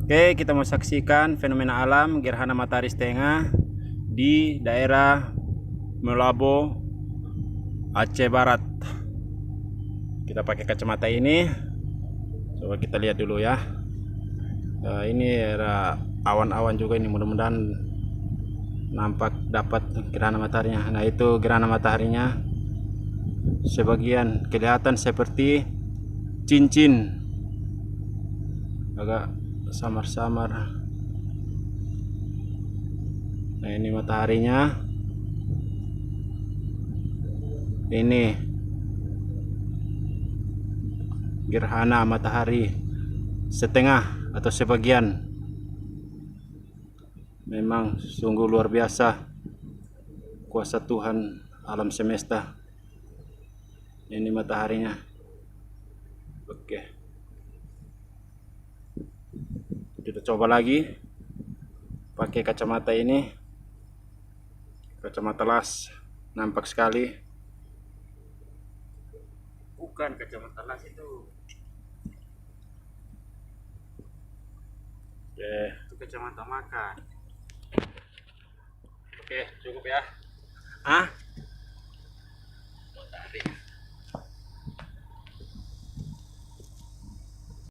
Oke, kita mau saksikan fenomena alam gerhana matahari setengah di daerah Melabo, Aceh Barat. Kita pakai kacamata ini. Coba kita lihat dulu ya. Ini ada awan-awan juga ini, mudah-mudahan nampak dapat gerhana mataharinya. Nah, itu gerhana mataharinya. Sebagian kelihatan seperti cincin. Agak samar-samar. Nah, ini mataharinya. Ini gerhana matahari setengah atau sebagian. Memang sungguh luar biasa kuasa Tuhan alam semesta. Ini mataharinya. Oke, kita coba lagi pakai kacamata ini. Kacamata las, nampak sekali. Bukan kacamata las itu. Oke, Itu kacamata makan. oke, cukup ya. Ah,